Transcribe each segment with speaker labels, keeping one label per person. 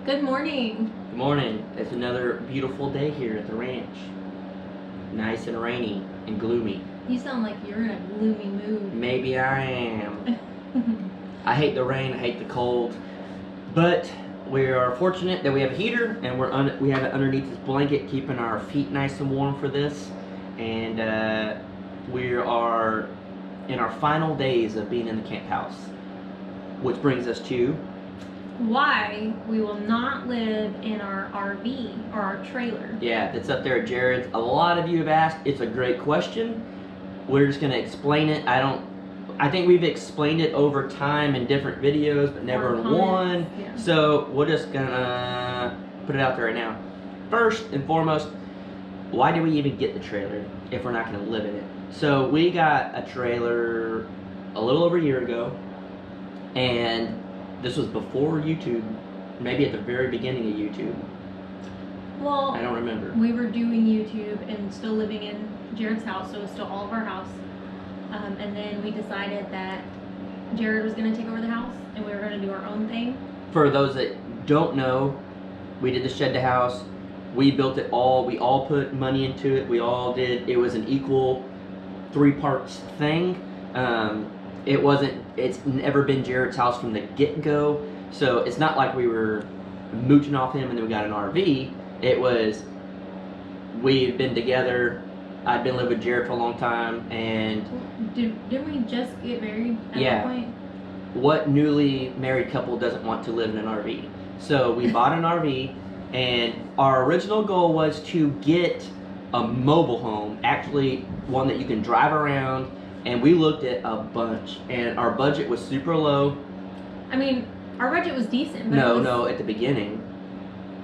Speaker 1: Good morning.
Speaker 2: Good morning. It's another beautiful day here at the ranch. Nice and rainy and gloomy.
Speaker 1: You sound like you're in a gloomy mood.
Speaker 2: Maybe I am. I hate the rain, I hate the cold, but we are fortunate that we have a heater and we have it underneath this blanket, keeping our feet nice and warm for this. And we are in our final days of being in the camp house, which brings us to
Speaker 1: why we will not live in our RV or our trailer.
Speaker 2: Yeah, that's up there at Jared's. A lot of you have asked. It's a great question. We're just gonna explain it. I think we've explained it over time in different videos, but never in one.
Speaker 1: Yeah.
Speaker 2: So we're just gonna put it out there right now. First and foremost, why do we even get the trailer if we're not gonna live in it? So we got a trailer a little over a year ago, and this was before YouTube, maybe at the very beginning of YouTube.
Speaker 1: Well,
Speaker 2: I don't remember.
Speaker 1: We were doing YouTube and still living in Jared's house, so it was still all of our house. And then we decided that Jared was going to take over the house and we were going to do our own thing.
Speaker 2: For those that don't know, we did the shed to house. We built it all. We all put money into it. We all did. It was an equal 3 parts thing. It's never been Jared's house from the get-go, so it's not like we were mooching off him and then we got an RV. It was, we've been together. I've been living with Jared for a long time, and
Speaker 1: didn't we just get married at
Speaker 2: yeah,
Speaker 1: that point?
Speaker 2: What newly married couple doesn't want to live in an RV? So we bought an RV, and our original goal was to get a mobile home, actually one that you can drive around. And we looked at a bunch, and our budget was super low.
Speaker 1: I mean, our budget was decent. But
Speaker 2: No, at the beginning,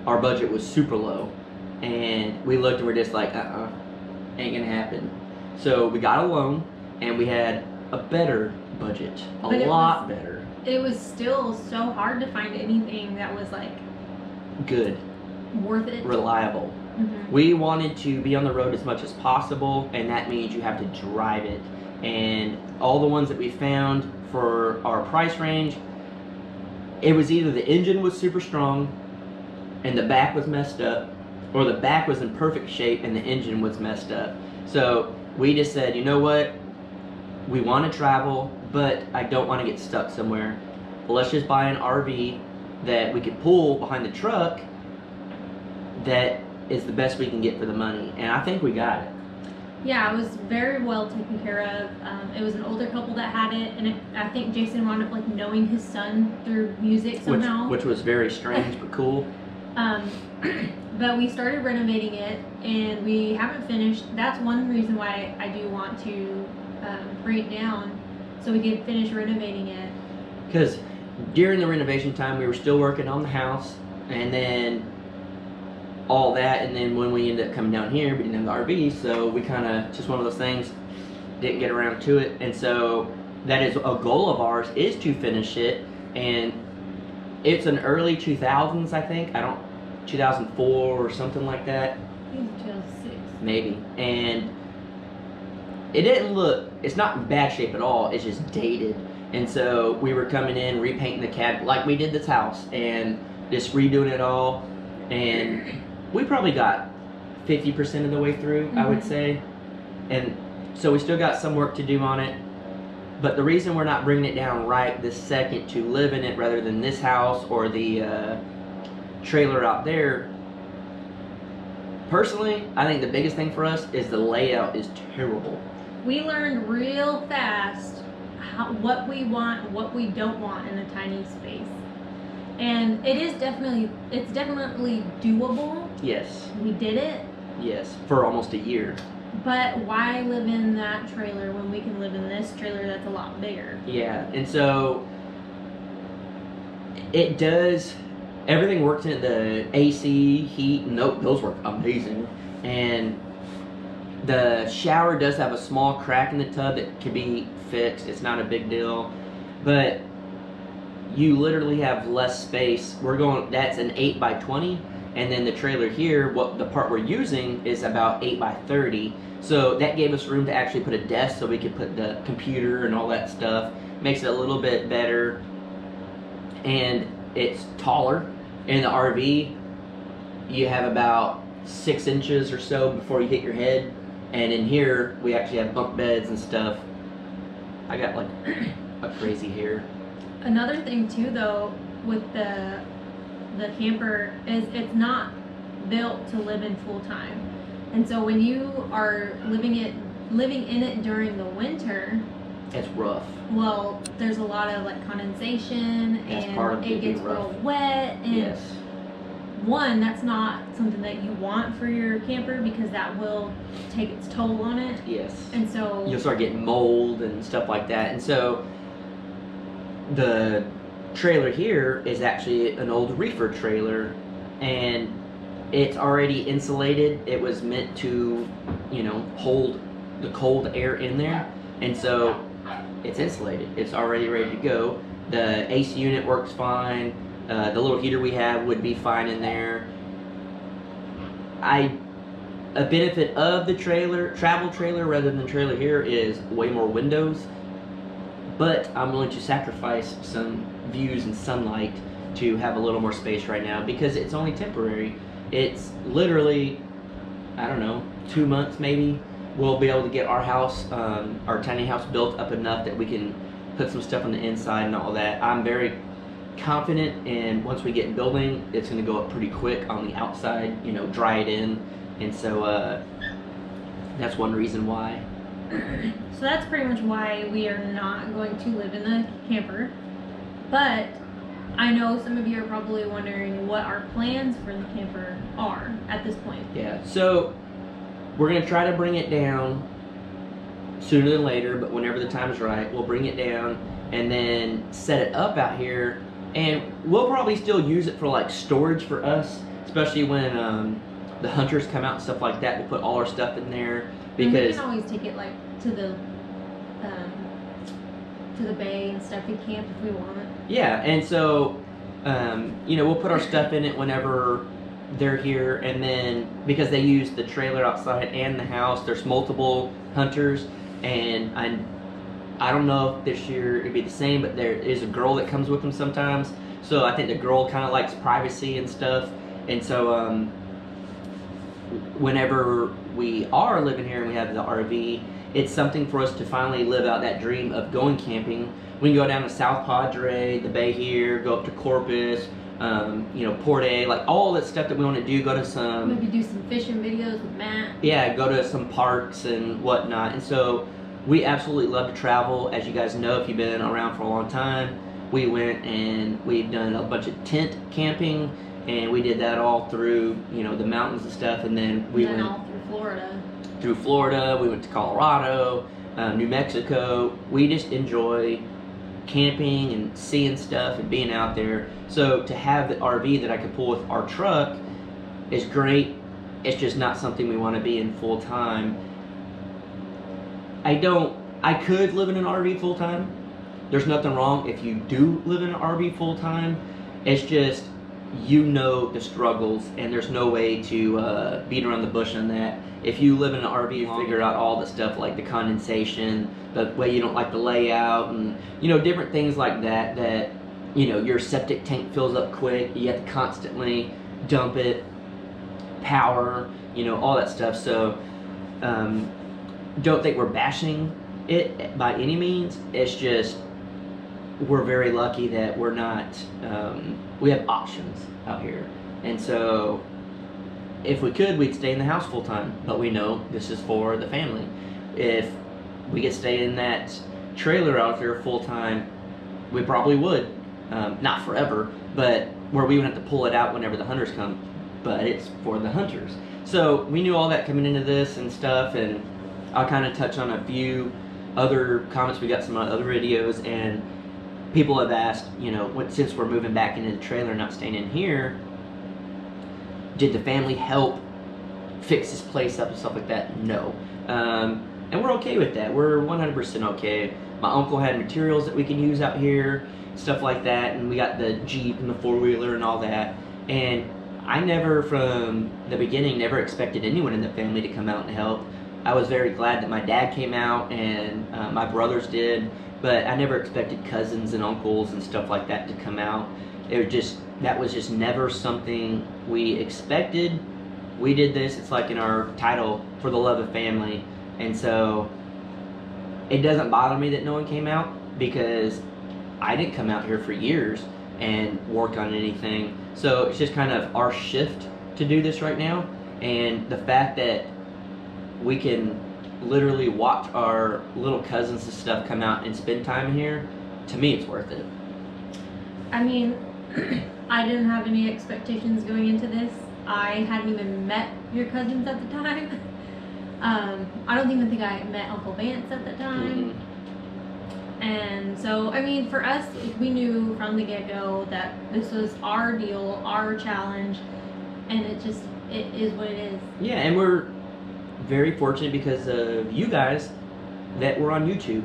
Speaker 2: our budget was super low. And we looked and we're just like, ain't gonna happen. So we got a loan, and we had a better budget, a lot better.
Speaker 1: It was still so hard to find anything that was like
Speaker 2: good,
Speaker 1: worth it,
Speaker 2: reliable. Mm-hmm. We wanted to be on the road as much as possible, and that means you have to drive it. And all the ones that we found for our price range, it was either the engine was super strong and the back was messed up, or the back was in perfect shape and the engine was messed up. So we just said, you know what, we want to travel, but I don't want to get stuck somewhere. Well, let's just buy an RV that we could pull behind the truck that is the best we can get for the money. And I think we got it.
Speaker 1: Yeah, it was very well taken care of. It was an older couple that had it, and I think Jason wound up like knowing his son through music somehow.
Speaker 2: Which was very strange, but cool.
Speaker 1: But we started renovating it, and we haven't finished. That's one reason why I do want to bring it down, so we can finish renovating it.
Speaker 2: Because during the renovation time, we were still working on the house, and then all that, and then when we ended up coming down here, we didn't have the RV, so we kind of, just one of those things, didn't get around to it. And so that is a goal of ours, is to finish it. And it's an early 2000s, I think, 2004 or something like that.
Speaker 1: I think 2006
Speaker 2: maybe. And it didn't look, it's not in bad shape at all, it's just dated. And so we were coming in, repainting the cab like we did this house, and just redoing it all. And we probably got 50% of the way through, I would say. And so we still got some work to do on it. But the reason we're not bringing it down right this second to live in it rather than this house or the trailer out there, personally, I think the biggest thing for us is the layout is terrible. We
Speaker 1: learned real fast what we want and what we don't want in a tiny space. And it's definitely doable.
Speaker 2: Yes.
Speaker 1: We did it.
Speaker 2: Yes, for almost a year.
Speaker 1: But why live in that trailer when we can live in this trailer that's a lot bigger?
Speaker 2: Yeah, and so it does, everything works in the AC, heat, and those work amazing. And the shower does have a small crack in the tub that can be fixed. It's not a big deal. But you literally have less space. That's an 8x20, and then the trailer here, the part we're using is about 8x30. So that gave us room to actually put a desk so we could put the computer and all that stuff. Makes it a little bit better. And it's taller, In the RV, you have about 6 inches or so before you hit your head, and in here we actually have bunk beds and stuff. I got like a crazy hair.
Speaker 1: Another thing too, though, with the camper is it's not built to live in full time, and so when you are living in it during the winter,
Speaker 2: it's rough.
Speaker 1: Well, there's a lot of like condensation,
Speaker 2: That's
Speaker 1: and
Speaker 2: part of
Speaker 1: it gets
Speaker 2: rough.
Speaker 1: real wet, and
Speaker 2: Yes.
Speaker 1: one, that's not something that you want for your camper because that will take its toll on it.
Speaker 2: Yes.
Speaker 1: And so
Speaker 2: You'll start getting mold and stuff like that. And so the trailer here is actually an old reefer trailer, and it's already insulated. It was meant to, hold the cold air in there, and so it's insulated. It's already ready to go. The AC unit works fine. The little heater we have would be fine in there. A benefit of the travel trailer rather than trailer here is way more windows, but I'm willing to sacrifice some views and sunlight to have a little more space right now because it's only temporary. It's literally, I don't know, 2 months maybe. We'll be able to get our house, our tiny house built up enough that we can put some stuff on the inside and all that. I'm very confident, and once we get building, it's going to go up pretty quick on the outside, dry it in, and so that's one reason why.
Speaker 1: So that's pretty much why we are not going to live in the camper. But I know some of you are probably wondering what our plans for the camper are at this point.
Speaker 2: Yeah, so we're going to try to bring it down sooner than later, but whenever the time is right, we'll bring it down and then set it up out here, and we'll probably still use it for like storage for us, especially when the hunters come out and stuff like that. We'll put all our stuff in there because
Speaker 1: and we can always take it like to the bay and stuff and camp if we want.
Speaker 2: Yeah, and so we'll put our stuff in it whenever they're here, and then because they use the trailer outside and the house, there's multiple hunters, and I don't know if this year it'd be the same, but there is a girl that comes with them sometimes, so I think the girl kind of likes privacy and stuff, and so whenever we are living here and we have the RV, it's something for us to finally live out that dream of going camping. We can go down to South Padre, the bay here, go up to Corpus, Port A, like all that stuff that we want to do. Go to some,
Speaker 1: maybe do some fishing videos with Matt.
Speaker 2: Yeah, go to some parks and whatnot. And so we absolutely love to travel. As you guys know, if you've been around for a long time, we went and we've done a bunch of tent camping, and we did that all through the mountains and stuff. And then we went
Speaker 1: all through Florida.
Speaker 2: Through Florida, we went to Colorado, New Mexico. We just enjoy camping and seeing stuff and being out there. So to have the RV that I could pull with our truck is great. It's just not something we want to be in full time. I could live in an RV full time. There's nothing wrong if you do live in an RV full time. It's just, the struggles, and there's no way to beat around the bush on that. If you live in an RV, you figure out all the stuff like the condensation, the way you don't like the layout, and different things like that your septic tank fills up quick. You have to constantly dump it, power, all that stuff. So don't think we're bashing it by any means. It's just we're very lucky that we're not we have options out here, and so if we could, we'd stay in the house full time, but we know this is for the family. If we could stay in that trailer out there full time, we probably would. Not forever, but where we would have to pull it out whenever the hunters come, but it's for the hunters. So we knew all that coming into this and stuff, and I'll kind of touch on a few other comments we got some other videos, and people have asked, since we're moving back into the trailer, not staying in here, did the family help fix this place up and stuff like that? No. And we're okay with that. We're 100% okay. My uncle had materials that we can use out here, stuff like that, and we got the Jeep and the four-wheeler and all that. And I never, from the beginning, never expected anyone in the family to come out and help. I was very glad that my dad came out and my brothers did, but I never expected cousins and uncles and stuff like that to come out. That was just never something we expected. We did this, it's like in our title, for the love of family. And so it doesn't bother me that no one came out, because I didn't come out here for years and work on anything. So it's just kind of our shift to do this right now. And the fact that we can literally watch our little cousins and stuff come out and spend time here, to me it's worth it.
Speaker 1: I mean, I didn't have any expectations going into this. I hadn't even met your cousins at the time. I don't even think I met Uncle Vance at the time.
Speaker 2: Mm-hmm.
Speaker 1: And so, I mean, for us, we knew from the get-go that this was our deal, our challenge, and it is what it is.
Speaker 2: Yeah, and we're very fortunate because of you guys that we're on YouTube.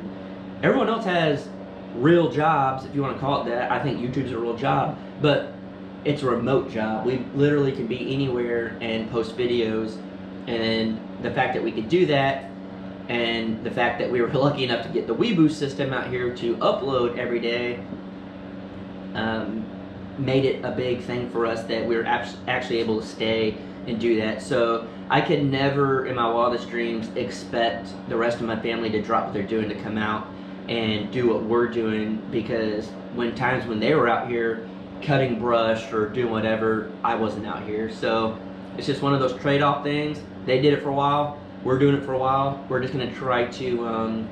Speaker 2: Everyone else has real jobs, if you want to call it that. I think YouTube's a real job, but it's a remote job. We literally can be anywhere and post videos, and the fact that we could do that, and the fact that we were lucky enough to get the Weeboo system out here to upload every day, made it a big thing for us that we were actually able to stay and do that. So I could never in my wildest dreams expect the rest of my family to drop what they're doing to come out and do what we're doing, because when they were out here cutting brush or doing whatever, I wasn't out here. So it's just one of those trade-off things. They did it for a while, we're doing it for a while. We're just going to try to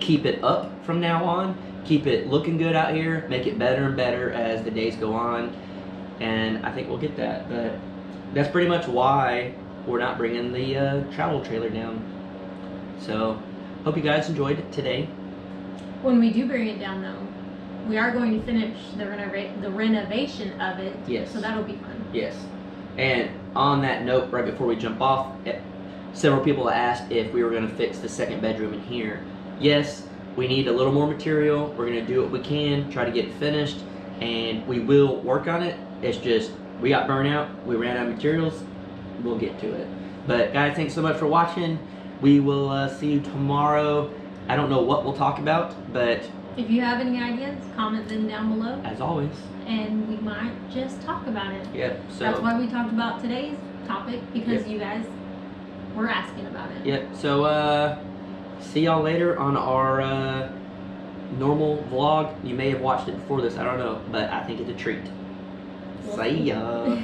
Speaker 2: keep it up from now on, keep it looking good out here, make it better and better as the days go on, and I think we'll get that. But that's pretty much why we're not bringing the travel trailer down. So hope you guys enjoyed it today.
Speaker 1: When we do bring it down, though, we are going to finish the renovation of it.
Speaker 2: Yes.
Speaker 1: So that'll be fun.
Speaker 2: Yes. And on that note, right before we jump off, several people asked if we were going to fix the second bedroom in here. Yes, we need a little more material. We're going to do what we can, try to get it finished, and we will work on it. It's just, we got burnout, we ran out of materials, we'll get to it. But guys, thanks so much for watching. We will see you tomorrow. I don't know what we'll talk about, but
Speaker 1: if you have any ideas, comment them down below.
Speaker 2: As always.
Speaker 1: And we might just talk about it.
Speaker 2: Yep. So
Speaker 1: that's why we talked about today's topic, because
Speaker 2: yep.
Speaker 1: You guys were asking about it.
Speaker 2: Yep. So see y'all later on our normal vlog. You may have watched it before this, I don't know, but I think it's a treat. See ya.